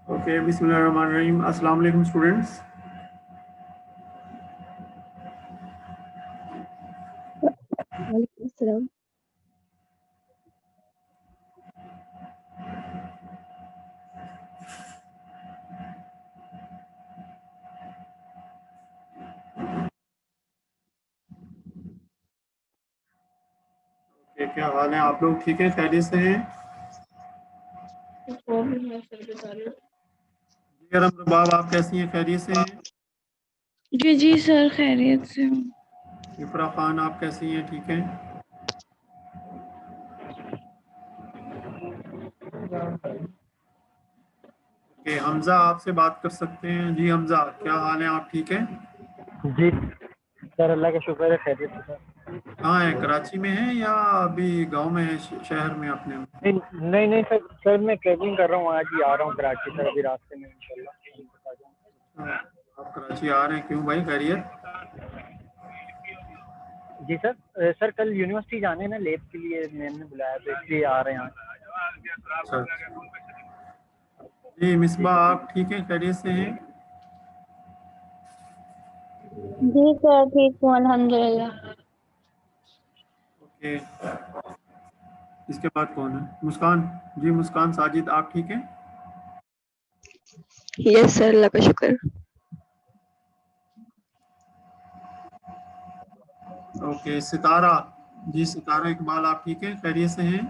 Okay, बिस्मिल्लाहिर्रहमानिर्रहीम। अस्सलाम वालेकुम स्टूडेंट्स। वालेकुम अस्सलाम। ओके, क्या हाल है? आप लोग ठीक हैं? खैरियत से हैं? जी रबाब, आप कैसी हैं? खैरियत से हैं? जी जी सर, खैरियत से हूँ। इफ़रा खान, आप कैसी हैं? ठीक हैं? ओके, हमज़ा आपसे बात कर सकते हैं? जी हमज़ा, क्या हाल है? आप ठीक हैं? जी सर, अल्लाह का शुक्र है, खैरियत से सर। कहाँ हैं? कराची में हैं या अभी गांव में हैं, शहर में अपने? नहीं सर मैं ट्रैवलिंग कर रहा हूँ, आज ही आ रहा हूँ कराची सर, अभी रास्ते में इंशाल्लाह। आप कराची आ रहे हैं, क्यों भाई? खैरियत? जी सर कल यूनिवर्सिटी जाने ना, लैब के लिए मैम ने बुलाया तो इसलिए आ रहे हैं आज। अच्छा। जी मिसबा, आप ठीक हैं? खैरियत से हैं? जी सर, ठीक हूँ अल्हम्दुलिल्लाह। ओके, इसके बाद कौन है? मुस्कान। जी मुस्कान साजिद, आप ठीक हैं? यस सर, अल्लाह का शुक्र। ओके, सितारा। जी सितारा इकबाल, आप ठीक हैं? खैरियत से हैं?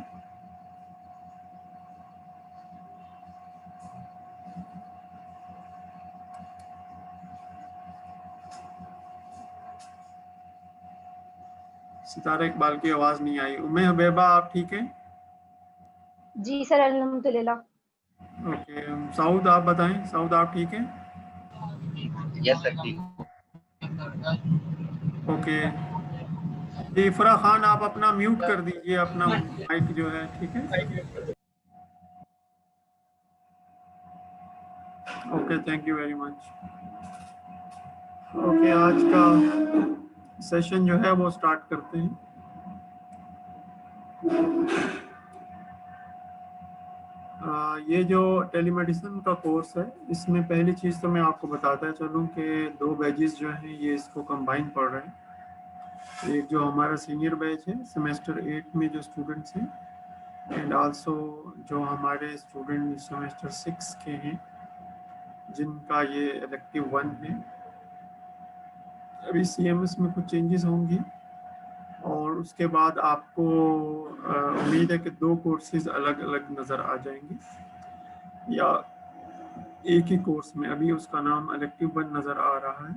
सितारा इकबाल की आवाज़ नहीं आई। उम्मे हबीबा, आप ठीक हैं? जी सर, अल्हम्दुलिल्लाह। ओके, साउद आप बताएं। साउद, आप ठीक हैं? यस सर, ठीक। ओके जी, इफरा खान आप अपना म्यूट कर दीजिए, अपना माइक जो है, ठीक है? Okay, thank you very much. Okay, आज का सेशन जो है वो स्टार्ट करते हैं। ये जो टेलीमेडिसिन का कोर्स है, इसमें पहली चीज़ तो मैं आपको बताता चलूँ कि 2 बैचेस जो हैं ये इसको कंबाइन पढ़ रहे हैं। एक जो हमारा सीनियर बैच है सेमेस्टर 8 में जो स्टूडेंट्स हैं, एंड आल्सो जो हमारे स्टूडेंट सेमेस्टर 6 के हैं जिनका ये इलेक्टिव 1 है। अभी CMS में कुछ चेंजेस होंगी और उसके बाद आपको उम्मीद है कि 2 कोर्सेज अलग अलग नज़र आ जाएंगे या एक ही कोर्स में। अभी उसका नाम इलेक्टिव 1 नज़र आ रहा है,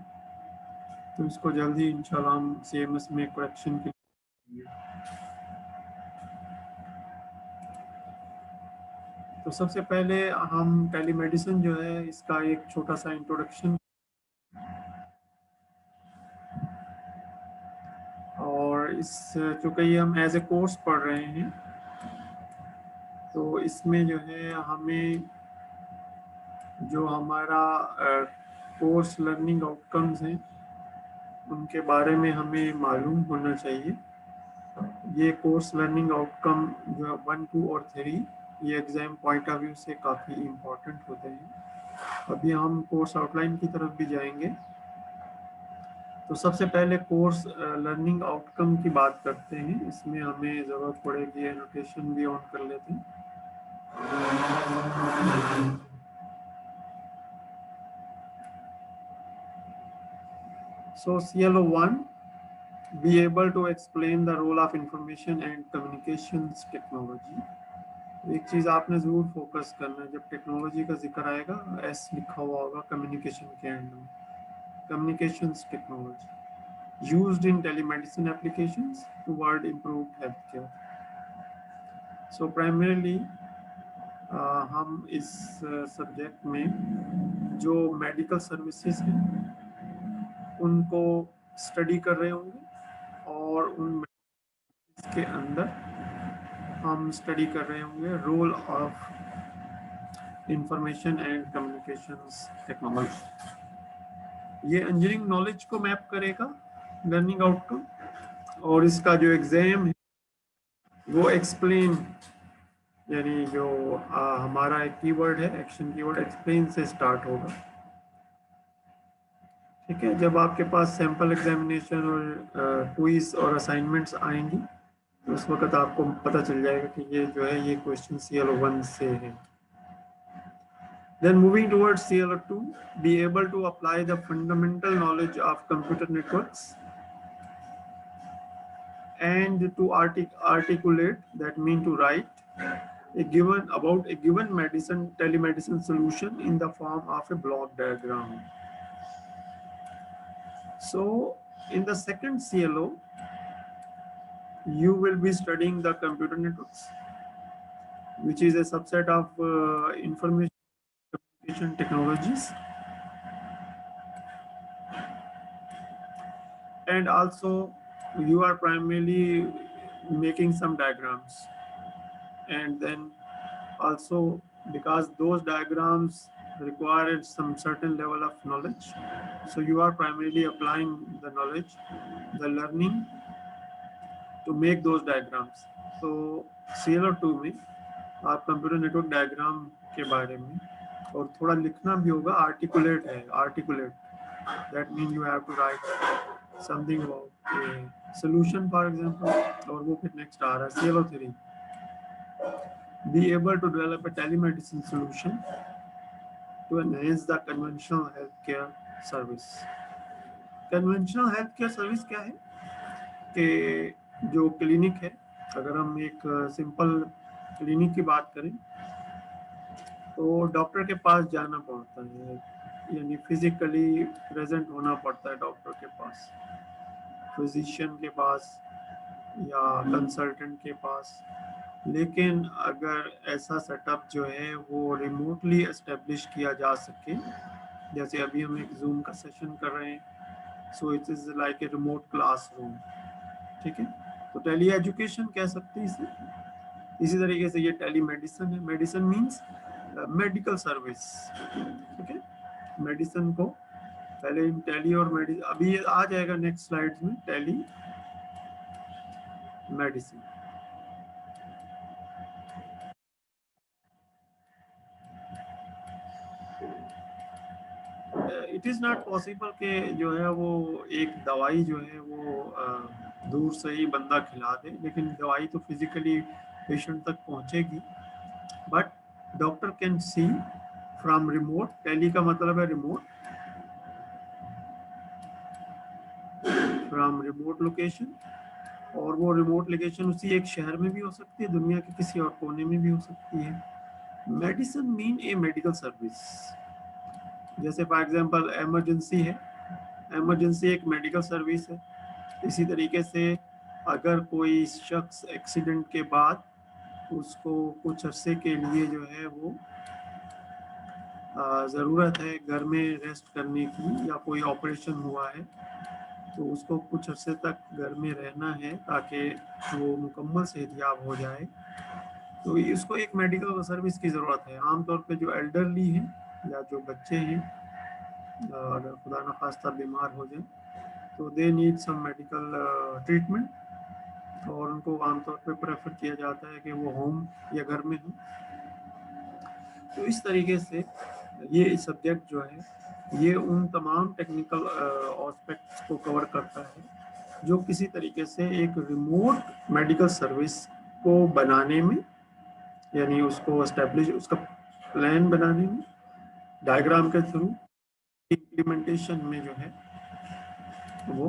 तो इसको जल्दी इंशाल्लाह हम CMS में करेक्शन के लिए। तो सबसे पहले हम टेलीमेडिसिन जो है इसका एक छोटा सा इंट्रोडक्शन, और इस चूँकि ये हम एज ए कोर्स पढ़ रहे हैं तो इसमें जो है हमें जो हमारा कोर्स लर्निंग आउटकम्स हैं उनके बारे में हमें मालूम होना चाहिए। ये कोर्स लर्निंग आउटकम जो है 1, 2 और 3, ये एग्ज़ाम पॉइंट ऑफ व्यू से काफ़ी इम्पॉर्टेंट होते हैं। अभी हम कोर्स आउटलाइन की तरफ भी जाएंगे। तो सबसे पहले कोर्स लर्निंग आउटकम की बात करते हैं। इसमें हमें ज़रूरत पड़ेगी, एनोटेशन भी ऑन कर लेते हैं। So CLO1, be able to explain the role of information and communications technology। एक चीज़ आपने ज़रूर फोकस करना है, जब टेक्नोलॉजी का जिक्र आएगा एस लिखा हुआ होगा कम्युनिकेशन के एंड में। Communications technology used in telemedicine applications toward improved health care. So primarily हम इस सब्जेक्ट में जो मेडिकल सर्विसेज हैं उनको स्टडी कर रहे होंगे और उन के अंदर हम स्टडी कर रहे होंगे role of information and communications technology. ये इंजीनियरिंग नॉलेज को मैप करेगा लर्निंग आउटकम, और इसका जो एग्ज़ाम है वो एक्सप्लेन यानी जो हमारा एक कीवर्ड है, एक्शन कीवर्ड एक्सप्लेन से स्टार्ट होगा। ठीक है, जब आपके पास सैंपल एग्जामिनेशन और क्विज और असाइनमेंट्स आएंगी तो उस वक्त आपको पता चल जाएगा कि ये जो है ये क्वेश्चन CL1 से है। Then moving towards CL2, be able to apply the fundamental knowledge of computer networks and to articulate, that mean to write about a given telemedicine solution in the form of a block diagram. So in the second CLO, you will be studying the computer networks, which is a subset of information communication technologies, and also you are primarily making some diagrams, and then also because those diagrams require some certain level of knowledge, so you are primarily applying the knowledge, the learning to make those diagrams. So CL2 में आप computer network diagram के बारे में और थोड़ा लिखना भी होगा, आर्टिकुलेट है, articulate, that mean you have to write something about a solution for example, और वो फिर नेक्स्ट आ रहा है CL3, be able to develop a telemedicine solution to enhance the conventional healthcare service. conventional healthcare service क्या है कि जो clinic है, अगर हम एक सिंपल क्लिनिक की बात करें तो डॉक्टर के पास जाना पड़ता है, यानी फिजिकली प्रेजेंट होना पड़ता है डॉक्टर के पास, फिजिशियन के पास या कंसल्टेंट के पास। लेकिन अगर ऐसा सेटअप जो है वो रिमोटली एस्टेब्लिश किया जा सके, जैसे अभी हम एक जूम का सेशन कर रहे हैं, so it is like a remote classroom. ठीक है, तो टेली एजुकेशन कह सकते हैं इसे। इसी तरीके से ये टेली मेडिसिन है। Medicine means medical service. ठीक है, मेडिसिन को पहले इन टेली और मेडिसिन, अभी ये आ जाएगा नेक्स्ट स्लाइड्स में, telemedicine. It is not possible कि जो है वो एक दवाई जो है वो दूर से ही बंदा खिला दे, लेकिन दवाई तो फिजिकली पेशेंट तक पहुंचेगी। But doctor can see from remote, tele का मतलब है रिमोट, फ्रॉम रिमोट लोकेशन, और वो रिमोट लोकेशन उसी एक शहर में भी हो सकती है, दुनिया के किसी और कोने में भी हो सकती है। मेडिसिन मीन ए मेडिकल सर्विस। जैसे फॉर एग्जांपल इमरजेंसी है, इमरजेंसी एक मेडिकल सर्विस है। इसी तरीके से अगर कोई शख्स एक्सीडेंट के बाद उसको कुछ अरसे के लिए जो है वो ज़रूरत है घर में रेस्ट करने की, या कोई ऑपरेशन हुआ है तो उसको कुछ अरसे तक घर में रहना है ताकि वो मुकम्मल सेहतयाब हो जाए, तो इसको एक मेडिकल सर्विस की ज़रूरत है। आमतौर पे जो एल्डरली हैं या जो बच्चे हैं, अगर खुदा न खास्ता बीमार हो जाए तो they need some medical treatment, और उनको आमतौर पे प्रेफर किया जाता है कि वो होम या घर में हो। तो इस तरीके से ये सब्जेक्ट जो है ये उन तमाम टेक्निकल एस्पेक्ट्स को कवर करता है जो किसी तरीके से एक रिमोट मेडिकल सर्विस को बनाने में, यानी उसको एस्टेब्लिश, उसका प्लान बनाने में डायग्राम के थ्रू, इम्प्लीमेंटेशन में जो है वो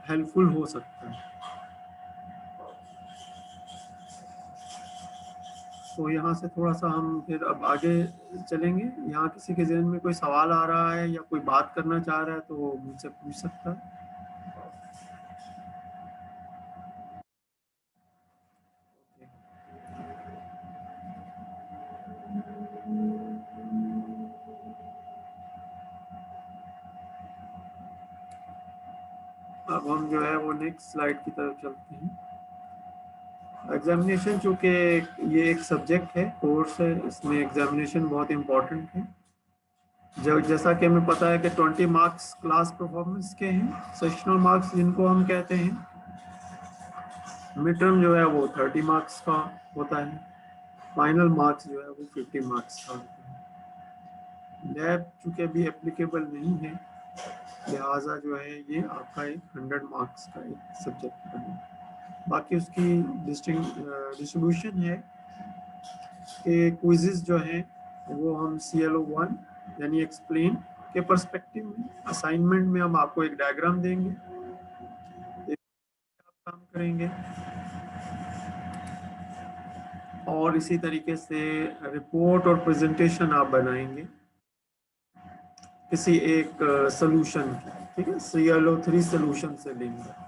हेल्पफुल हो सकता है। तो यहाँ से थोड़ा सा हम फिर अब आगे चलेंगे। यहाँ किसी के जहन में कोई सवाल आ रहा है या कोई बात करना चाह रहा है तो वो मुझसे पूछ सकता है। अब हम जो है वो नेक्स्ट स्लाइड की तरफ चलते हैं। एग्जामिनेशन, चूँकि ये एक सब्जेक्ट है, कोर्स है, इसमें एग्जामिनेशन बहुत इम्पोर्टेंट है। जैसा कि हमें पता है कि 20 मार्क्स क्लास परफॉर्मेंस के हैं, सेशनल मार्क्स जिनको हम कहते हैं, मिड टर्म जो है वो 30 मार्क्स का होता है। फाइनल मार्क्स जो है वो 50 मार्क्स का होता है। लैब चूँकि अभी एप्लीकेबल नहीं है, लिहाजा जो है ये आपका एक 100 मार्क्स का एक सब्जेक्ट बने। बाकी उसकी डिस्ट्रीब्यूशन है कि क्विज़ेस जो हैं वो हम CLO1 यानी एक्सप्लेन के पर्सपेक्टिव में, असाइनमेंट में हम आपको एक डायग्राम देंगे, एक आप काम करेंगे, और इसी तरीके से रिपोर्ट और प्रेजेंटेशन आप बनाएंगे किसी एक सॉल्यूशन की, ठीक है, CLO3 सॉल्यूशन से लेंगे।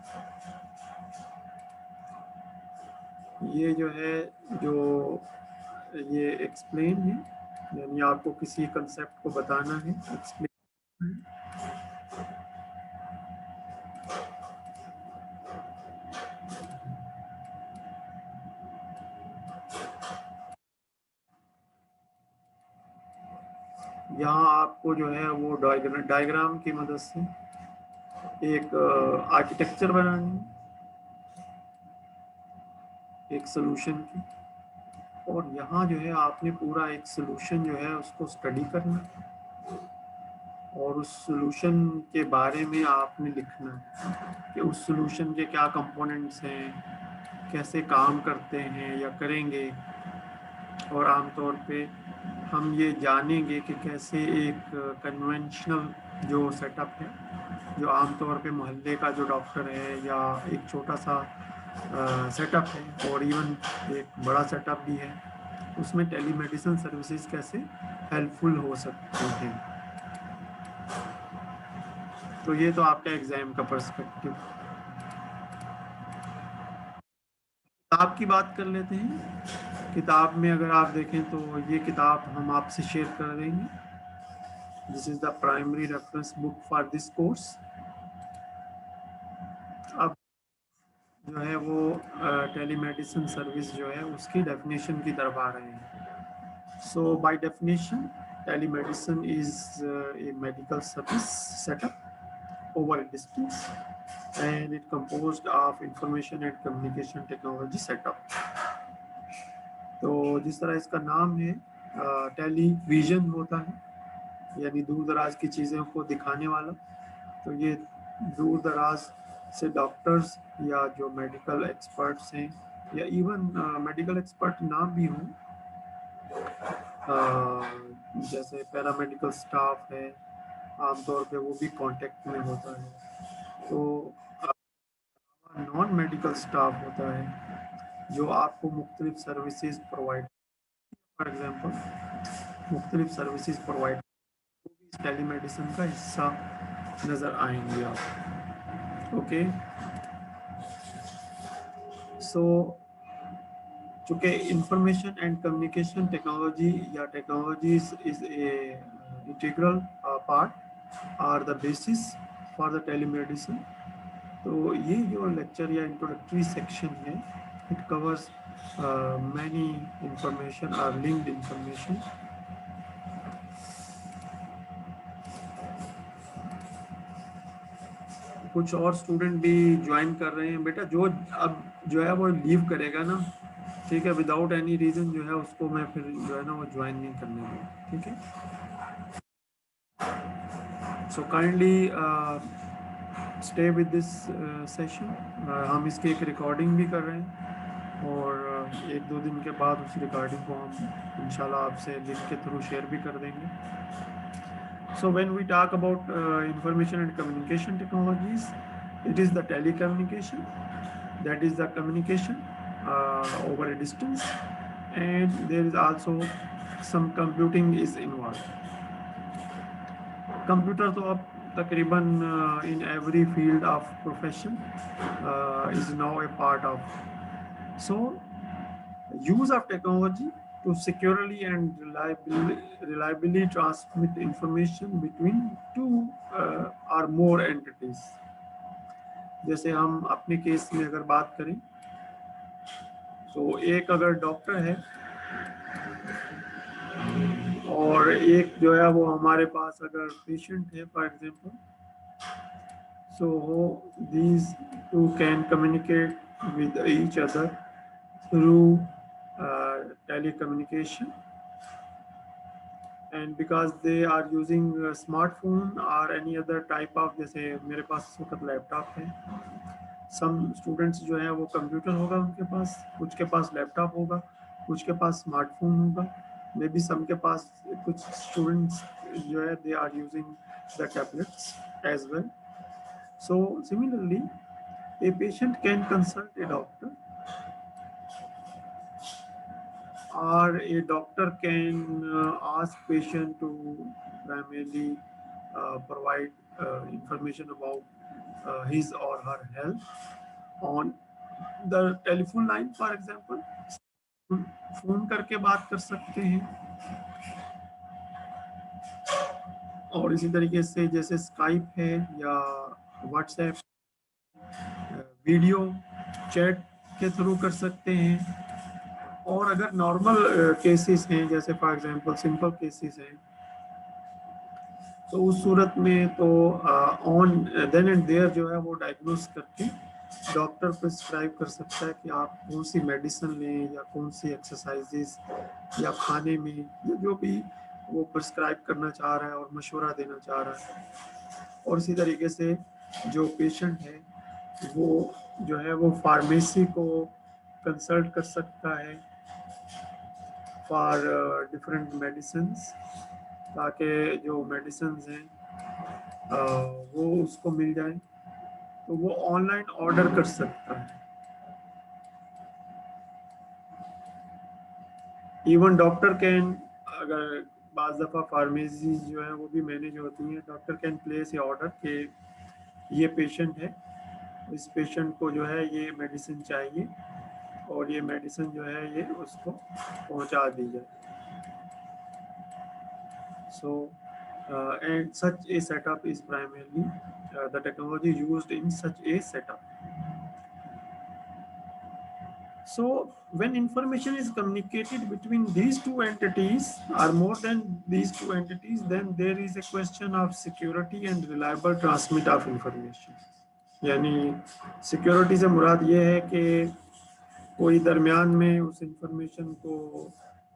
ये जो है जो ये एक्सप्लेन है, यानी आपको किसी कंसेप्ट को बताना है, एक्सप्लेन। यहाँ आपको जो है वो डायग्राम की मदद से एक आर्किटेक्चर बनानी है एक सॉल्यूशन की, और यहाँ जो है आपने पूरा एक सॉल्यूशन जो है उसको स्टडी करना है, और उस सॉल्यूशन के बारे में आपने लिखना है कि उस सॉल्यूशन के क्या कंपोनेंट्स हैं, कैसे काम करते हैं या करेंगे, और आमतौर पे हम ये जानेंगे कि कैसे एक कन्वेंशनल जो सेटअप है, जो आमतौर पे मोहल्ले का जो डॉक्टर है या एक छोटा सा सेटअप है और इवन एक बड़ा सेटअप भी है, उसमें टेलीमेडिसिन सर्विसेज कैसे हेल्पफुल हो सकती हैं। तो ये तो आपका एग्जाम का पर्सपेक्टिव। किताब की बात कर लेते हैं। किताब में अगर आप देखें तो ये किताब हम आपसे शेयर कर देंगे। This is the primary reference book for this course. अब जो है वो टेलीमेडिसिन सर्विस जो है उसकी डेफिनेशन की तरफ आ रहे हैं। So by definition telemedicine is a medical service setup over a distance, and it composed of information and communication technology setup. तो जिस तरह इसका नाम है टेलीविजन होता है, यानी दूर दराज की चीज़ों को दिखाने वाला, तो ये दूर दराज से डॉक्टर्स या जो मेडिकल एक्सपर्ट्स हैं या इवन मेडिकल एक्सपर्ट ना भी हों, जैसे पैरामेडिकल स्टाफ है, आमतौर पे वो भी कांटेक्ट में होता है। तो नॉन मेडिकल स्टाफ होता है जो आपको मुख्तलिफ सर्विसेज प्रोवाइड, फॉर एग्जांपल मुख्तलिफ सर्विसेज प्रोवाइड, वो भी इस टेलीमेडिसिन का हिस्सा नज़र आएंगे आप। ओके, सो चूँकि इंफॉर्मेशन एंड कम्युनिकेशन टेक्नोलॉजी या technologies is a integral part are the basis for the telemedicine, तो ये जो लेक्चर या इंट्रोडक्टरी सेक्शन है, इट कवर्स मैनी इंफॉर्मेशन और लिंक्ड इंफॉर्मेशन। कुछ और स्टूडेंट भी ज्वाइन कर रहे हैं। बेटा जो अब जो है वो लीव करेगा ना, ठीक है, विदाउट एनी रीज़न जो है उसको मैं फिर जो है ना वो ज्वाइन नहीं करने दूँगा, ठीक है। So kindly stay with this session. हम इसकी एक रिकॉर्डिंग भी कर रहे हैं और एक दो दिन के बाद उस रिकॉर्डिंग को हम इंशाल्लाह आपसे लिंक के थ्रू शेयर भी कर देंगे। So when we talk about information and communication technologies, it is the telecommunication, that is the communication over a distance, and there is also some computing is involved. Computer तो अब तकरीबन in every field of profession is now a part of. So use of technology to securely and reliably transmit information between two or more entities. जैसे हम अपने case में अगर बात करें तो एक अगर डॉक्टर है और एक जो है वो हमारे पास अगर पेशेंट है for example, so these two can communicate with each other through telecommunication, and because they are using a smartphone or any other type of, जैसे मेरे पास इस वक्त लैपटॉप है, सम स्टूडेंट्स जो है वो कंप्यूटर होगा उनके पास, कुछ के पास लैपटॉप होगा, कुछ के पास स्मार्टफोन होगा, मे बी सम के पास, कुछ स्टूडेंट्स जो है they are using the tablets as well. So similarly, a patient can consult a doctor, or a doctor can ask patient to primarily provide information about his or her health on the telephone line, for example. Phone करके बात कर सकते हैं, और इसी तरीके से जैसे स्काइप है या व्हाट्सएप, वीडियो चैट के थ्रू कर सकते हैं. और अगर नॉर्मल केसेस हैं, जैसे फॉर एग्जांपल सिंपल केसेस हैं, तो उस सूरत में तो ऑन देन एंड देयर जो है वो डायग्नोस करके डॉक्टर प्रिस्क्राइब कर सकता है कि आप कौन सी मेडिसिन लें या कौन सी एक्सरसाइजेस या खाने में या जो भी वो प्रिस्क्राइब करना चाह रहा है और मशवरा देना चाह रहा है. और इसी तरीके से जो पेशेंट है वो जो है वो फार्मेसी को कंसल्ट कर सकता है फॉर डिफरेंट मेडिसिन्स, ताकि जो मेडिसिन्स हैं वो उसको मिल जाए, तो वो ऑनलाइन ऑर्डर कर सकता है. इवन डॉक्टर कैन, अगर बाज़ दफ़ा फार्मेसी जो है वो भी मैनेज होती हैं, doctor can place a order कि ये पेशेंट है, इस पेशेंट को जो है ये मेडिसिन चाहिए और ये मेडिसिन जो है ये उसको पहुंचा दी जाए. So and such a setup is primarily the technology used in such a setup. So when information is communicated between these two entities or more than these two entities, then there is a question of security and reliable transmit of information. यानी security से मुराद ये है कि कोई दरमियान में उस information को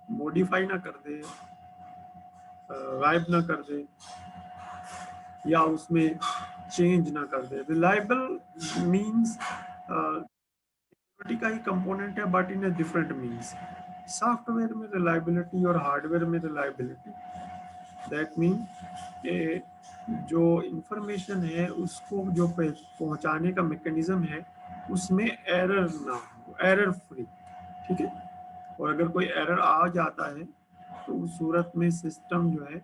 मॉडिफाई ना कर दे, गायब ना कर दे या उसमें चेंज ना कर दे. रिलायबल मीन्स सिक्योरिटी का ही कंपोनेंट है, but in a different means. Software में रिलायबिलिटी और हार्डवेयर में रिलायबिलिटी, दैट मीन कि जो इंफॉर्मेशन है उसको जो पहुंचाने का मैकेनिज्म है उसमें एरर ना हो, एरर फ्री. ठीक है. और अगर कोई एरर आ जाता है तो उस सूरत में सिस्टम जो है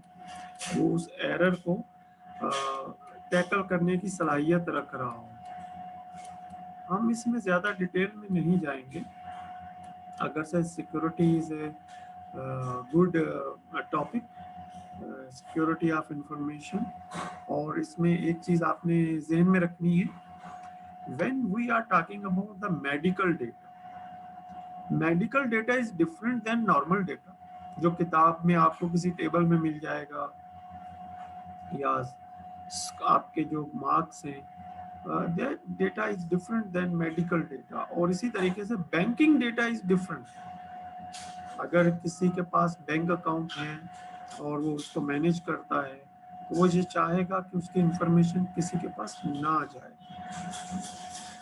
वो उस एरर को टैकल करने की सलाहियत रख रहा हो. हम इसमें ज़्यादा डिटेल में नहीं जाएंगे, अगर से security is a good topic, security of information. और इसमें एक चीज़ आपने जहन में रखनी है, when we are talking about the medical data is different than normal data. जो किताब में आपको किसी टेबल में मिल जाएगा या आपके जो मार्क्स हैं, data is different than medical data. और इसी तरीके से बैंकिंग डेटा इज डिफरेंट. अगर किसी के पास बैंक अकाउंट है और वो उसको मैनेज करता है तो वो ये चाहेगा कि उसकी इंफॉर्मेशन किसी के पास ना जाए.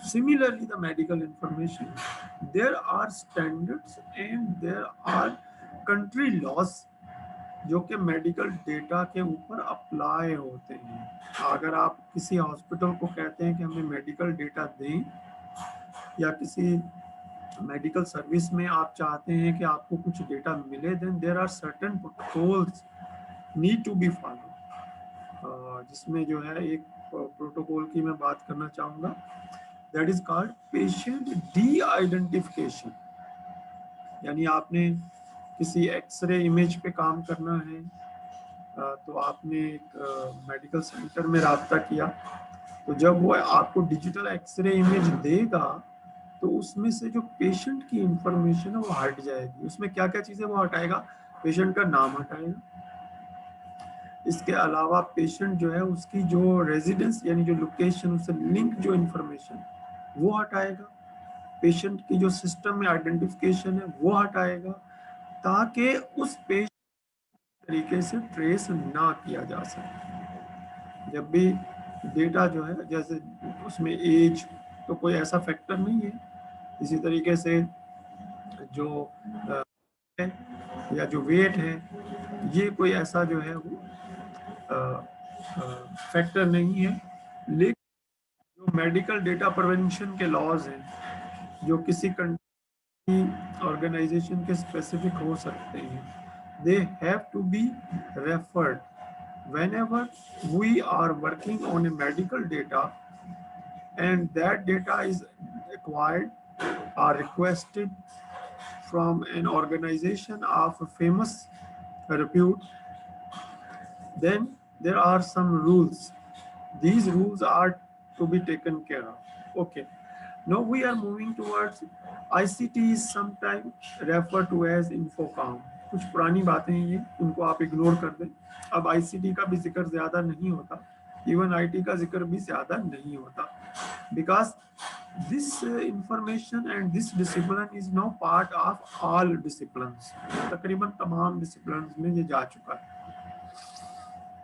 Similarly, the medical information, there are standards and there are country laws जो कि मेडिकल डेटा के ऊपर अप्लाई होते हैं. अगर आप किसी हॉस्पिटल को कहते हैं कि हमें मेडिकल डेटा दें, या किसी मेडिकल सर्विस में आप चाहते हैं कि आपको कुछ डेटा मिले, then there are certain protocols need to be follow. जिसमें जो है एक प्रोटोकॉल की मैं बात करना चाहूँगा, that is called patient D identification. यानी आपने किसी एक्सरे इमेज पे काम करना है, तो आपने एक मेडिकल सेंटर में राब्ता किया, तो जब वो आपको डिजिटल एक्सरे इमेज देगा तो उसमें से जो पेशेंट की इंफॉर्मेशन है वो हट जाएगी. उसमें क्या क्या चीज़ें वो हटाएगा? पेशेंट का नाम हटाएगा, इसके अलावा पेशेंट जो है उसकी जो रेजिडेंस यानी जो लोकेशन, उससे लिंक जो इंफॉर्मेशन वो हटाएगा, पेशेंट की जो सिस्टम में आइडेंटिफिकेशन है वो हटाएगा, ताकि उस पेज तरीके से ट्रेस ना किया जा सके। जब भी डेटा जो है, जैसे उसमें एज तो कोई ऐसा फैक्टर नहीं है, इसी तरीके से जो है या जो वेट है, ये कोई ऐसा जो है वो फैक्टर नहीं है। लेकिन जो मेडिकल डेटा प्रिवेंशन के लॉज हैं, जो किसी कंट्री ऑर्गेनाइजेशन के स्पेसिफिक हो सकते हैं, they have to be referred whenever we are working on a medical data and that data is acquired or requested from an organization of famous repute. Then there are some rules. These rules are to be taken care of. Okay. Now we are moving towards ICT is sometimes referred to as Infocom. कुछ पुरानी बातें हैं ये, उनको आप ignore कर दें। अब ICT का भी जिक्र ज़्यादा नहीं होता, इवन IT का जिक्र भी ज़्यादा नहीं होता, because this information and this discipline is now part of all disciplines. तकरीबन तमाम disciplines में ये जा चुका है,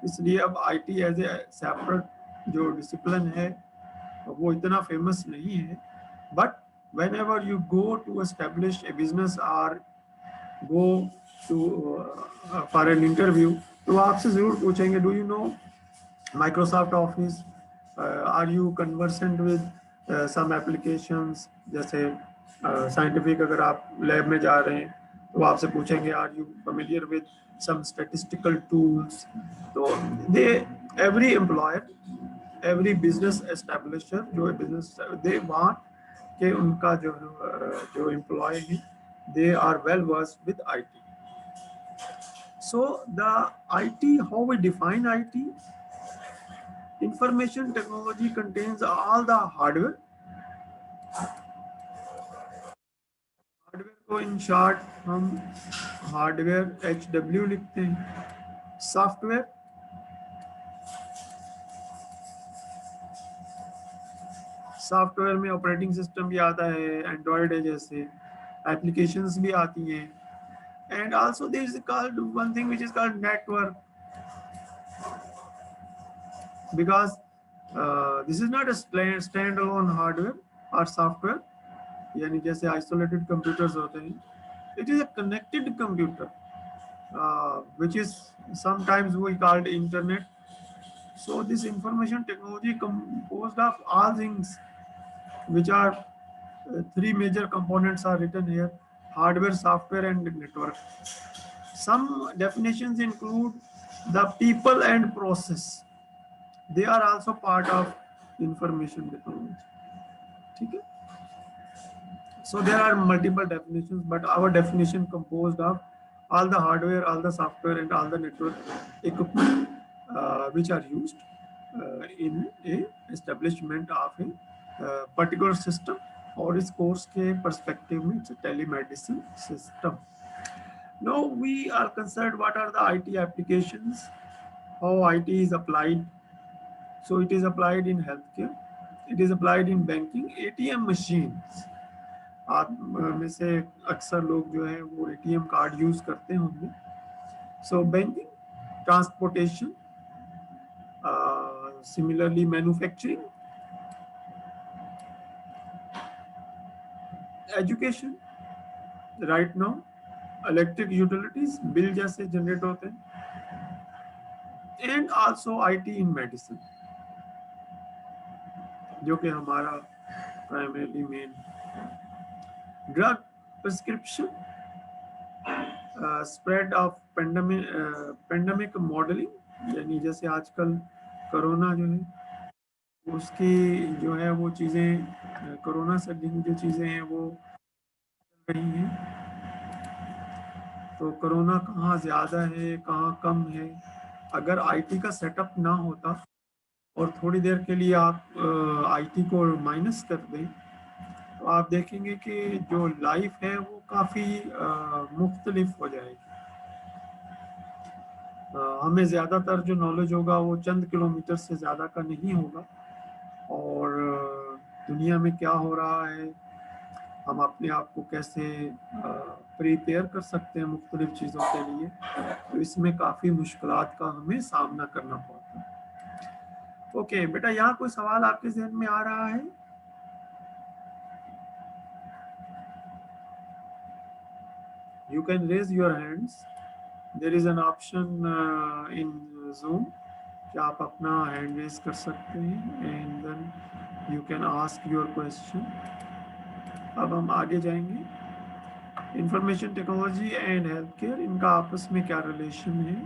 इसलिए अब IT एज ए सेपरेट जो डिसिप्लिन है वो इतना फेमस नहीं है। But whenever you go to establish a business और go to for an interview, तो आपसे ज़रूर पूछेंगे do you know Microsoft office, are you conversant with some applications, जैसे साइंटिफिक अगर आप लैब में जा रहे हैं तो आपसे पूछेंगे are you familiar with some statistical tools. तो they every employer, every business establisher जो बिजनेस दे वांट कि उनका जो एम्प्लॉय है they are well versed with IT. So the IT, how we define IT? Information technology contains all the hardware. Hardware को in short हम hardware HW लिखते हैं। Software, software में ऑपरेटिंग सिस्टम भी आता है, एंड्रॉयड है, जैसे एप्लीकेशंस भी आती हैं, and also there is called one thing which is called network, because this is not a stand alone hardware और सॉफ्टवेयर, यानी जैसे आइसोलेटेड कंप्यूटर्स होते हैं, it is a connected computer which is sometimes we called internet. So this information technology composed of all things, which are three major components are written here: hardware, software, and network. Some definitions include the people and process. They are also part of information technology. ठीक है? So there are multiple definitions, but our definition composed of all the hardware, all the software, and all the network equipment which are used in a establishment of a particular system, और इस course के perspective में it's a telemedicine system. Now we are concerned what are the IT applications, how IT is applied. So it is applied in healthcare, it is applied in banking, ATM machines. आप में से अक्सर लोग जो है वो ATM card use करते होंगे. So banking, transportation, similarly manufacturing, education, right now electric utilities, bill जैसे जनरेट होते हैं, and also IT in medicine, जो कि हमारा primary main. Drug prescription, spread of pandemic modelling, यानी जैसे आजकल कोरोना जो है उसकी जो है वो चीज़ें, कोरोना से लिंक जो चीज़ें हैं वो चल रही हैं, तो कोरोना कहाँ ज़्यादा है कहाँ कम है. अगर IT का सेटअप ना होता और थोड़ी देर के लिए आप IT को माइनस कर दें तो आप देखेंगे कि जो लाइफ है वो काफ़ी मुख्तलिफ हो जाएगी. हमें ज़्यादातर जो नॉलेज होगा वो चंद किलोमीटर से ज़्यादा का नहीं होगा, और दुनिया में क्या हो रहा है हम अपने आप को कैसे प्रिपेयर कर सकते हैं मुख्तलिफ चीज़ों के लिए, तो इसमें काफ़ी मुश्किलात का हमें सामना करना पड़ता है। ओके बेटा, यहाँ कोई सवाल आपके जहन में आ रहा है? You can raise your hands. There is an option in Zoom कि आप अपना हैंड रेज कर सकते हैं and then you can ask your question. अब हम आगे जाएंगे। Information technology and health care, इनका आपस में क्या रिलेशन है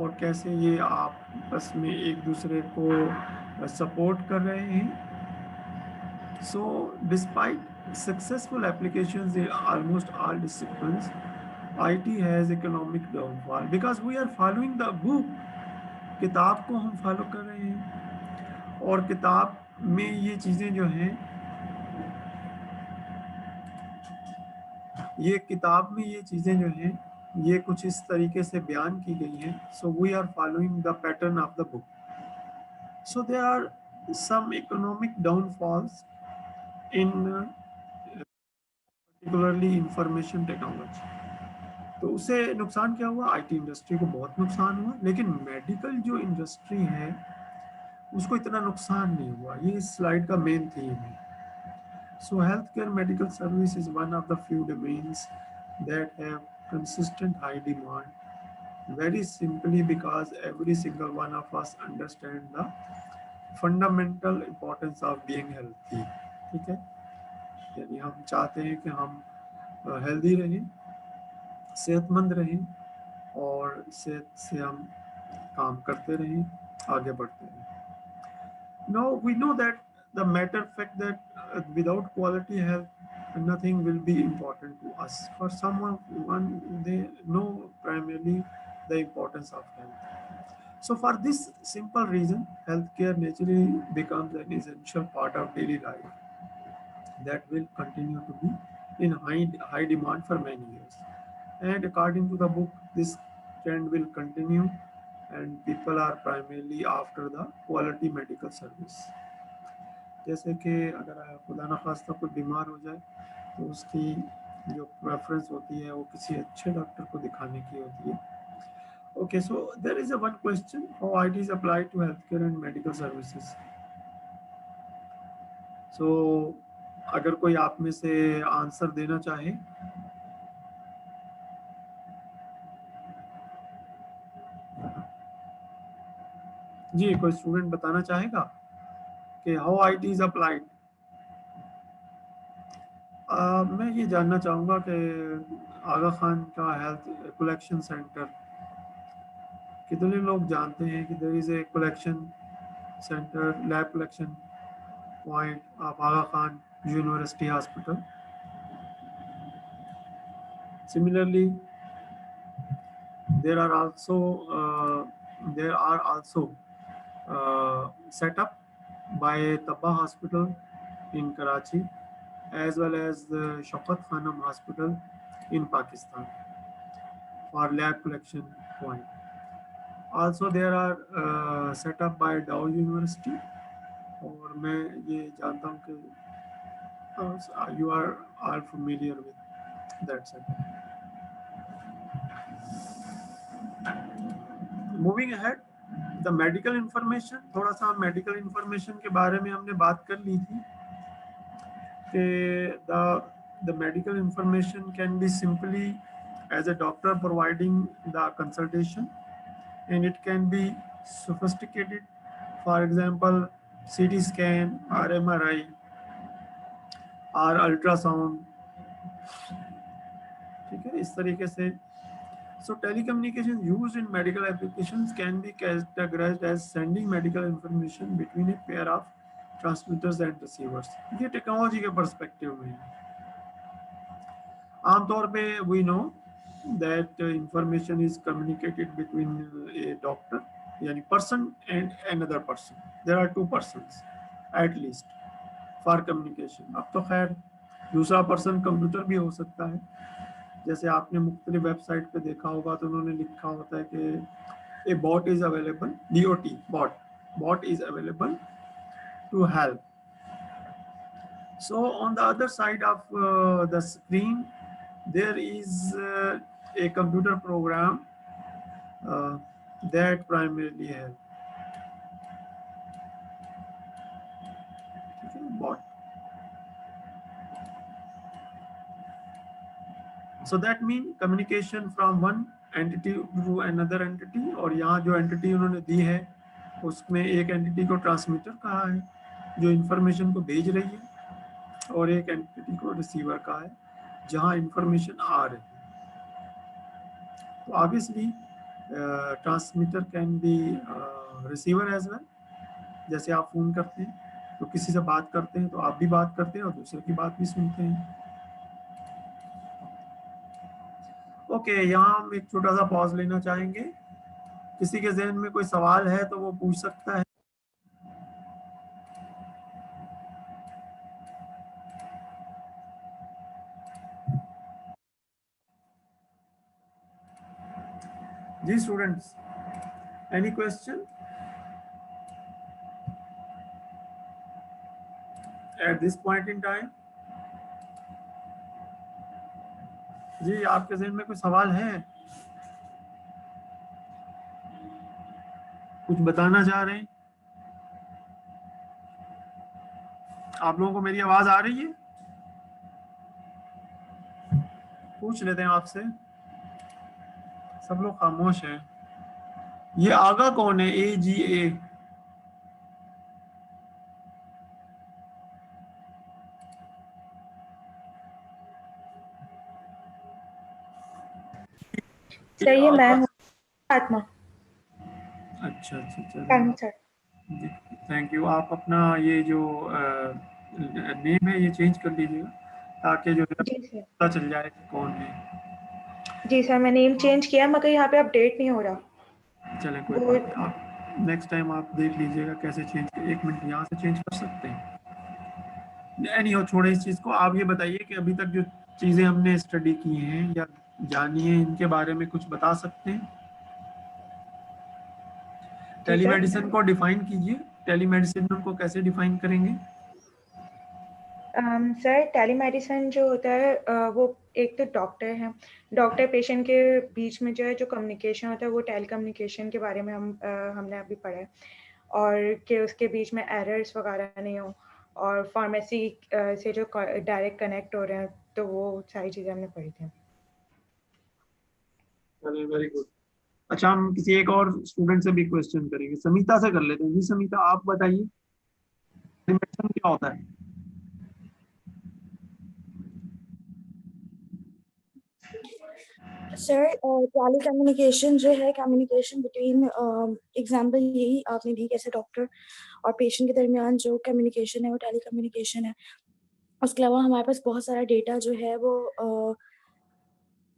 और कैसे ये आपस में एक दूसरे को सपोर्ट कर रहे हैं। So despite successful applications in almost all disciplines, IT has economic downfall because we are following the book. किताब को हम फॉलो कर रहे हैं और किताब में ये चीज़ें जो हैं, ये किताब में ये चीज़ें जो हैं ये कुछ इस तरीके से बयान की गई हैं। So we are following the pattern of the book. So there are some economic downfalls in particularly information technology. तो उससे नुकसान क्या हुआ? आईटी इंडस्ट्री को बहुत नुकसान हुआ, लेकिन मेडिकल जो इंडस्ट्री है उसको इतना नुकसान नहीं हुआ। ये इस स्लाइड का मेन थीम है। सो health care medical service is one of the few domains that have consistent high demand, very simply because every single one of us understand the fundamental importance of being healthy. ठीक है, यानी हम चाहते हैं कि हम healthy रहें, सेहतमंद रहें और सेहत से हम काम करते रहें, आगे बढ़ते रहें। Now we know that the matter fact that without quality health nothing will be important to us. For someone they know primarily the importance of health. So for this simple reason, healthcare naturally becomes an essential part of daily life that will continue to be in high demand for many years. And according to the book, this trend will continue and people are primarily after the quality medical service. जैसे कि अगर खुदा न खास्ता कोई बीमार हो जाए तो उसकी जो प्रेफरेंस होती है वो किसी अच्छे डॉक्टर को दिखाने की होती है। Okay, so there is a one question, how IT is applied to healthcare and medical services. सो अगर कोई आप में से आंसर देना चाहे। जी, कोई स्टूडेंट बताना चाहेगा कि हाउ IT इज अप्लाइड। मैं ये जानना चाहूँगा कि आगा खान का हेल्थ कलेक्शन सेंटर, कितने लोग जानते हैं कि there is a collection centre, lab collection point of Aga Khan university hospital. Similarly, there are also set up by Tabba Hospital in Karachi as well as the Shaukat Khanum Hospital in Pakistan for lab collection point. Also there are set up by Dow University, और मैं ये जानता हूँ कि you are all familiar with that setup. Moving ahead, the medical information, थोड़ा सा medical information के बारे में हमने बात कर ली थी कि the medical information can be simply as a doctor providing the consultation, and it can be sophisticated, for example CT scan or MRI or ultrasound। ठीक है, इस तरीके से। So telecommunication used in medical applications can be categorized as sending medical information between a pair of transmitters and receivers। ये technology के perspective में है। आमतौर पे we know that information is communicated between a doctor, यानी person and another person. There are two persons at least for communication। अब तो खैर दूसरा पर्सन कंप्यूटर भी हो सकता है, जैसे आपने मुख्तलिफ वेबसाइट पे देखा होगा तो उन्होंने लिखा होता है कि a bot is available, DOT bot is available to help. So on the other side of the screen, there is a computer program that primarily have bot. So that means communication from one entity to another entity, और यहाँ जो entity उन्होंने दी है उसमें एक entity को transmitter कहा है जो information को भेज रही है, और एक entity को receiver कहा है जहाँ information आ रही है. तो obviously transmitter can be receiver as well. जैसे आप फोन करते हैं तो किसी से बात करते हैं तो आप भी बात करते हैं और दूसरे की बात भी सुनते हैं. ओके, यहाँ हम एक छोटा सा पॉज लेना चाहेंगे. किसी के जहन में कोई सवाल है तो वो पूछ सकता है. जी students, any question at this point in time? जी, आपके जहन में कोई सवाल है, कुछ बताना चाह रहे हैं? आप लोगों को मेरी आवाज आ रही है? पूछ लेते हैं आपसे. सब लोग खामोश हैं. ये आगा कौन है? AGA. सर ये मैं हूँ आत्मा. अच्छा अच्छा अच्छा, सर थैंक यू. आप अपना ये जो नेम है ये चेंज कर लीजिएगा ताकि जो है जी सर. पता चल जाए कि कौन है. जी सर, मैं नेम चेंज किया मगर यहाँ पे अपडेट नहीं हो रहा. चलें कोई बात नहीं, आप नेक्स्ट टाइम आप देख लीजिएगा कैसे चेंज. 1 मिनट यहाँ से चेंज कर सकते हैं. नहीं हो, छोड़े इस चीज़ को. आप ये बताइए कि अभी तक जो चीज़ें हमने स्टडी की हैं या जानी है इनके बारे में कुछ बता सकते हैं? टेलीमेडिसिन को डिफाइन कीजिए. टेलीमेडिसिन को कैसे डिफाइन करेंगे? सर टेलीमेडिसिन जो होता है वो एक तो डॉक्टर है, डॉक्टर पेशेंट के बीच में जो है जो कम्युनिकेशन होता है वो टेली कम्युनिकेशन के बारे में हमने अभी पढ़ा है, और कि उसके बीच में एरर्स वगैरह नहीं हो, और फार्मेसी से जो डायरेक्ट कनेक्ट हो रहे हैं तो वो सारी चीज़ें हमने पढ़ी थी. Very good. अच्छा, हम किसी एक और स्टूडेंट से भी क्वेश्चन करेंगे. समीता से कर लेते हैं. जी समीता, आप बताइए टेलीमेडिसिन क्या होता है? सर टेली कम्युनिकेशन जो है कम्युनिकेशन बिटवीन एग्जांपल यही आपने दी कैसे डॉक्टर और पेशेंट के दरमियान जो कम्युनिकेशन है वो टेली कम्युनिकेशन है. उसके अलावा हमारे पास बहुत सारा डेटा जो है वो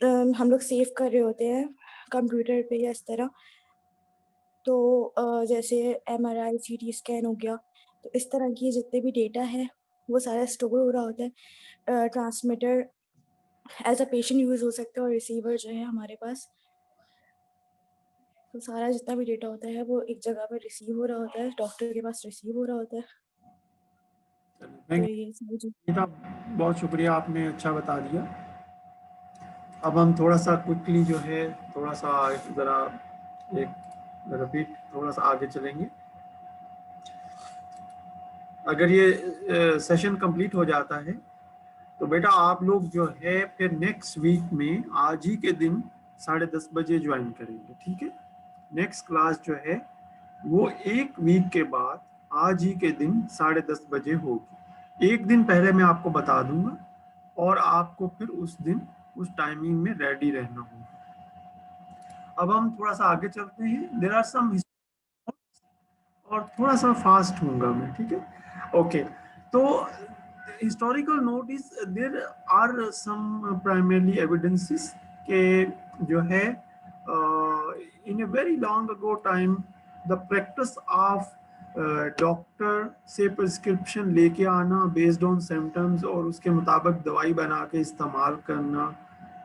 हम लोग सेव कर रहे होते हैं कंप्यूटर पे या इस तरह. तो जैसे MRI CT स्कैन हो गया, तो इस तरह की जितने भी डेटा है वो सारा स्टोर हो रहा होता है. Transmitter as a patient use हो सकता है और रिसीवर जो है हमारे पास. तो सारा जितना भी डेटा होता है वो एक जगह पर रिसीव हो रहा होता है, डॉक्टर के पास रिसीव हो रहा होता है. तो ये सारी चीज़. बहुत शुक्रिया, आपने अच्छा बता दिया. अब हम थोड़ा सा क्विकली जो है थोड़ा सा ज़रा एक रिपीट थोड़ा सा आगे चलेंगे. अगर ये सेशन कंप्लीट हो जाता है तो बेटा आप लोग जो है फिर नेक्स्ट वीक में आज ही के दिन 10:30 बजे ज्वाइन करेंगे. ठीक है? नेक्स्ट क्लास जो है वो 1 वीक के बाद आज ही के दिन 10:30 बजे होगी. एक दिन पहले मैं आपको बता दूंगा और आपको फिर उस दिन उस टाइमिंग में रेडी रहना होगा. अब हम थोड़ा सा आगे चलते हैं. देयर आर सम और थोड़ा सा फास्ट होऊंगा मैं. ठीक है? ओके. तो historical note is there are some primarily evidences के जो है in a very long ago time the practice of doctor से प्रिस्क्रिप्शन लेके आना बेस्ड ऑन सिम्टम्स और उसके मुताबिक दवाई बना के इस्तेमाल करना.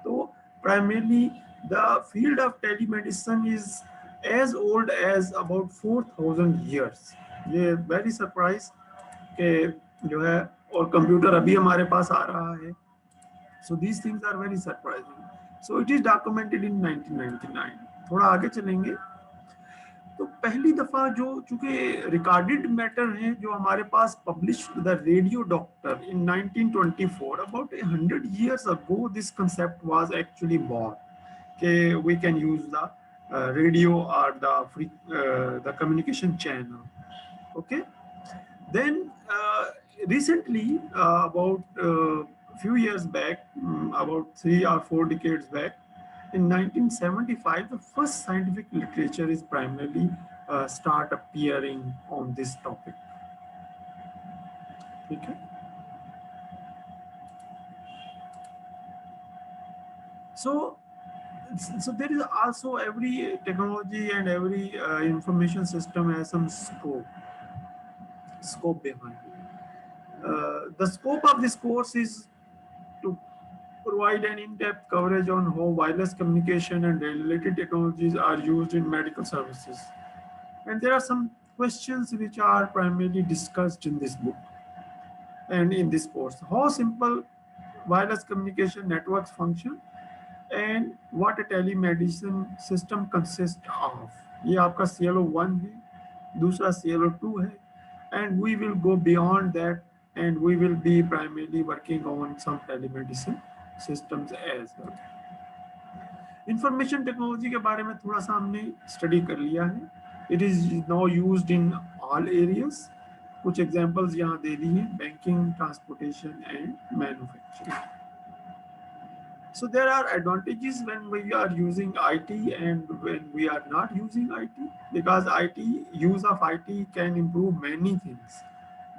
तो primarily the field of telemedicine is as old as about 4000 years. ये वेरी सरप्राइज के जो है और कंप्यूटर अभी हमारे पास आ रहा है. So these things are very surprising. So it is documented in 1999. थोड़ा आगे चलेंगे तो पहली दफा जो चूंकि रिकॉर्डेड मैटर है जो हमारे पास published the radio doctor in 1924, about 100 years ago this concept was actually born कि we can use the radio or the communication channel. Okay, then recently about few years back, about 3 or 4 decades back, in 1975, the first scientific literature is primarily start appearing on this topic. Okay. So there is also every technology and every information system has some scope behind it. The scope of this course is to provide an in-depth coverage on how wireless communication and related technologies are used in medical services. And there are some questions which are primarily discussed in this book and in this course. How simple wireless communication networks function and what a telemedicine system consists of. ये आपका CLO1 है, दूसरा CLO2 है, and we will go beyond that and we will be primarily working on some telemedicine systems as well. Information technology के बारे में थोड़ा सा हमने स्टडी कर लिया है. It is now used in all areas. कुछ examples यहाँ दे दी हैं: banking, transportation and manufacturing. So there are advantages when we are using IT and when we are not using IT, because use of IT can improve many things.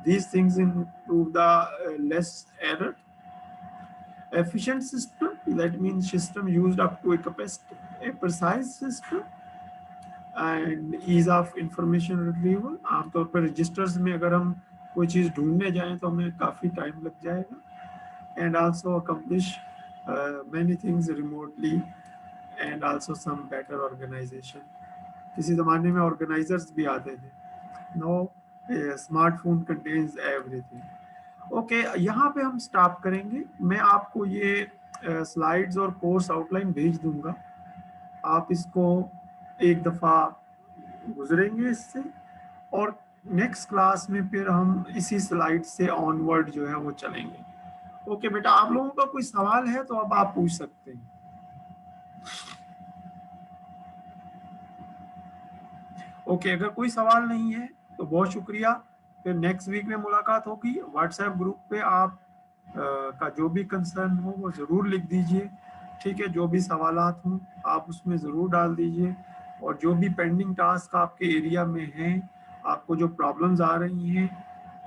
These things improve the less error, efficient system, that means system used up to a capacity, a precise system, and ease of information retrieval. आमतौर पर registers में अगर हम कोई चीज़ ढूंढने जाएं तो हमें काफ़ी टाइम लग जाएगा, and also accomplish many things remotely, and also some better organization. किसी ज़माने में organizers भी आते थे. Now a smartphone contains everything. Okay, यहाँ पे हम स्टॉप करेंगे. मैं आपको ये स्लाइड्स और कोर्स आउटलाइन भेज दूंगा. आप इसको एक दफ़ा गुजरेंगे इससे, और नेक्स्ट क्लास में फिर हम इसी स्लाइड से ऑनवर्ड जो है वो चलेंगे. ओके बेटा, आप लोगों का कोई सवाल है तो अब आप पूछ सकते हैं. ओके, अगर कोई सवाल नहीं है तो बहुत शुक्रिया. फिर नेक्स्ट वीक में मुलाकात होगी. व्हाट्सएप ग्रुप पे आप का जो भी कंसर्न हो वो ज़रूर लिख दीजिए. ठीक है, जो भी सवालात हों आप उसमें ज़रूर डाल दीजिए, और जो भी पेंडिंग टास्क आपके एरिया में हैं, आपको जो प्रॉब्लम्स आ रही हैं,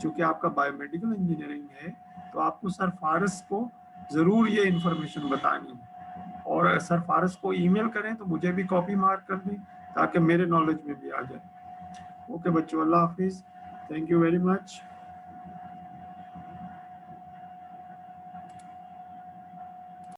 चूँकि आपका बायोमेडिकल इंजीनियरिंग है, तो आपको सर फारस को ज़रूर ये इन्फॉर्मेशन बतानी है, और सर फारस को ईमेल करें तो मुझे भी कॉपी मार्क कर दें ताकि मेरे नॉलेज में भी आ जाए. ओके बच्चों, अल्लाह हाफिज़. Thank you very much.